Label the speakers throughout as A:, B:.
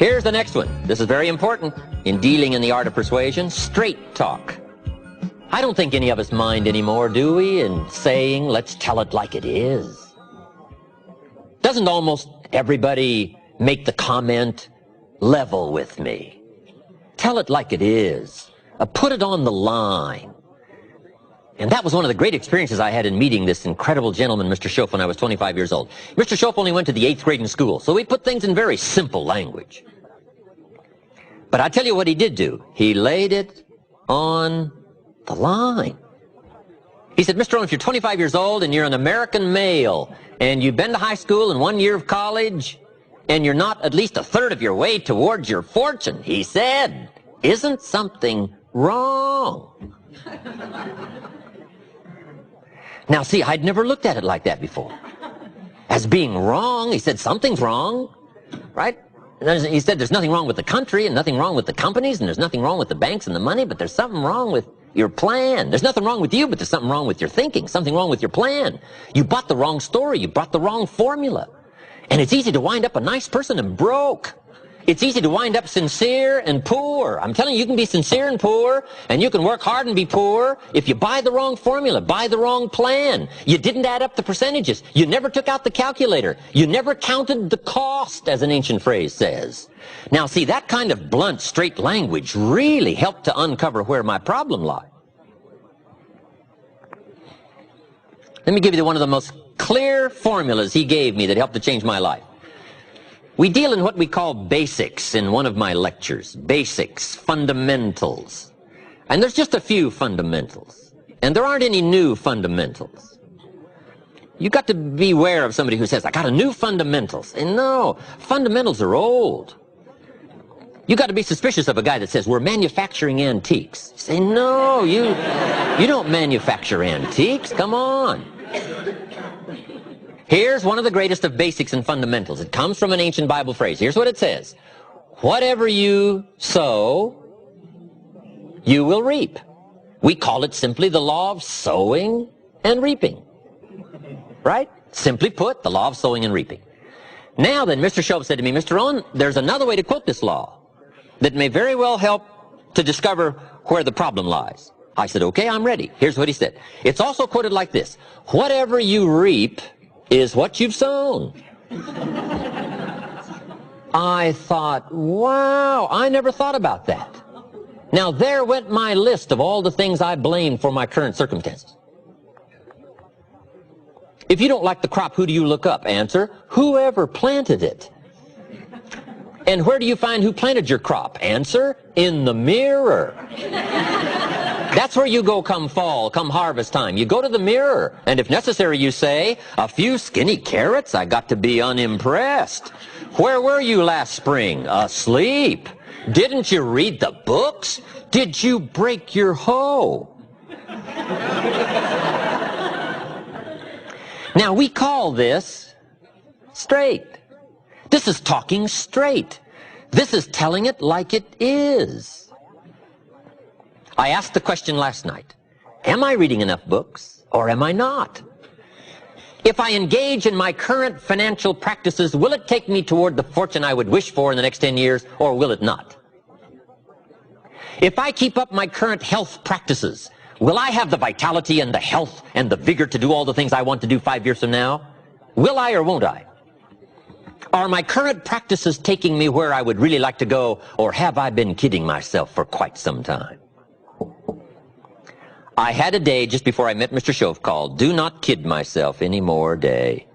A: Here's the next one. This is very important in dealing in the art of persuasion. Straight talk. I don't think any of us mind anymore, do we, in saying, let's tell it like it is. Doesn't almost everybody make the comment, level with me? Tell it like it is. Put it on the line. And that was one of the great experiences I had in meeting this incredible gentleman, Mr. Schoaf, when I was 25 years old. Mr. Schoaf only went to the 8th grade in school, so we put things in very simple language. But I tell you what he did do. He laid it on the line. He said, Mr. Owen, if you're 25 years old and you're an American male and you've been to high school and 1 year of college and you're not at least a third of your way towards your fortune, he said, isn't something wrong? Now, see, I'd never looked at it like that before. As being wrong, he said, something's wrong, right? And he said, there's nothing wrong with the country and nothing wrong with the companies and there's nothing wrong with the banks and the money, but there's something wrong with your plan. There's nothing wrong with you, but there's something wrong with your thinking, something wrong with your plan. You bought the wrong story, you bought the wrong formula. And it's easy to wind up a nice person and broke. It's easy to wind up sincere and poor. I'm telling you, you can be sincere and poor, and you can work hard and be poor if you buy the wrong formula, buy the wrong plan. You didn't add up the percentages. You never took out the calculator. You never counted the cost, as an ancient phrase says. Now, see, that kind of blunt, straight language really helped to uncover where my problem lied. Let me give you one of the most clear formulas he gave me that helped to change my life. We deal in what we call basics in one of my lectures. Basics, fundamentals. And there's just a few fundamentals. And there aren't any new fundamentals. You've got to beware of somebody who says, I got a new fundamentals. And no, fundamentals are old. You've got to be suspicious of a guy that says, we're manufacturing antiques. You say, no, you don't manufacture antiques. Come on. Here's one of the greatest of basics and fundamentals. It comes from an ancient Bible phrase. Here's what it says. Whatever you sow, you will reap. We call it simply the law of sowing and reaping. Right? Simply put, the law of sowing and reaping. Now then, Mr. Schoaf said to me, Mr. Owen, there's another way to quote this law that may very well help to discover where the problem lies. I said, okay, I'm ready. Here's what he said. It's also quoted like this. Whatever you reap is what you've sown. I thought, wow, I never thought about that. Now there went my list of all the things I blame for my current circumstances. If you don't like the crop, who do you look up? Answer, whoever planted it. And where do you find who planted your crop? Answer, in the mirror. That's where you go come fall, come harvest time. You go to the mirror, and if necessary, you say, a few skinny carrots? I got to be unimpressed. Where were you last spring? Asleep. Didn't you read the books? Did you break your hoe? Now, we call this straight. This is talking straight. This is telling it like it is. I asked the question last night, am I reading enough books or am I not? If I engage in my current financial practices, will it take me toward the fortune I would wish for in the next 10 years or will it not? If I keep up my current health practices, will I have the vitality and the health and the vigor to do all the things I want to do 5 years from now? Will I or won't I? Are my current practices taking me where I would really like to go, or have I been kidding myself for quite some time? I had a day just before I met Mr. Schoaf called Do Not Kid Myself Anymore Day.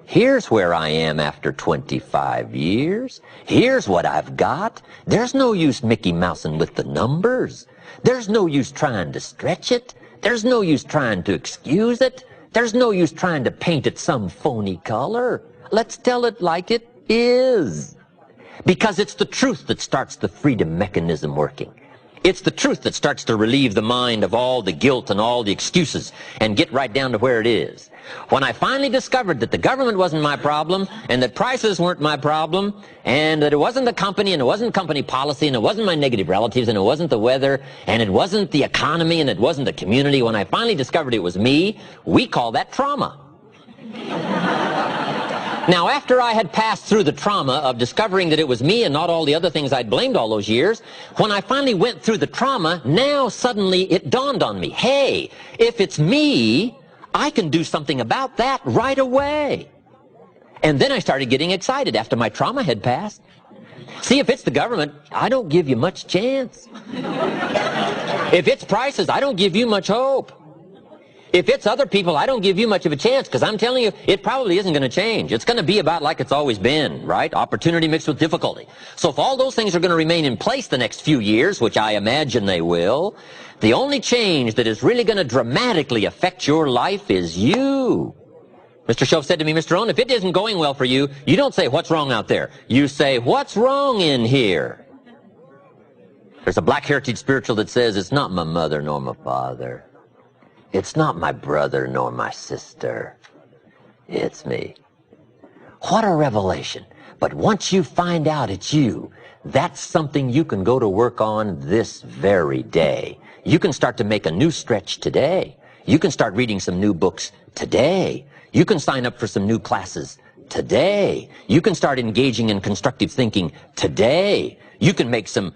A: Here's where I am after 25 years. Here's what I've got. There's no use Mickey Mousing with the numbers. There's no use trying to stretch it. There's no use trying to excuse it. There's no use trying to paint it some phony color. Let's tell it like it is. Because it's the truth that starts the freedom mechanism working. It's the truth that starts to relieve the mind of all the guilt and all the excuses and get right down to where it is. When I finally discovered that the government wasn't my problem and that prices weren't my problem and that it wasn't the company and it wasn't company policy and it wasn't my negative relatives and it wasn't the weather and it wasn't the economy and it wasn't the community, when I finally discovered it was me, we call that trauma. Now, after I had passed through the trauma of discovering that it was me and not all the other things I'd blamed all those years, when I finally went through the trauma, now suddenly it dawned on me, hey, if it's me, I can do something about that right away. And then I started getting excited after my trauma had passed. See, if it's the government, I don't give you much chance. If it's prices, I don't give you much hope. If it's other people, I don't give you much of a chance, because I'm telling you, it probably isn't going to change. It's going to be about like it's always been, right? Opportunity mixed with difficulty. So if all those things are going to remain in place the next few years, which I imagine they will, the only change that is really going to dramatically affect your life is you. Mr. Shove said to me, Mr. Owen, if it isn't going well for you, you don't say, what's wrong out there? You say, what's wrong in here? There's a Black Heritage spiritual that says, it's not my mother nor my father. It's not my brother nor my sister. It's me. What a revelation. But once you find out it's you, that's something you can go to work on this very day. You can start to make a new stretch today. You can start reading some new books today. You can sign up for some new classes today. You can start engaging in constructive thinking today. You can make some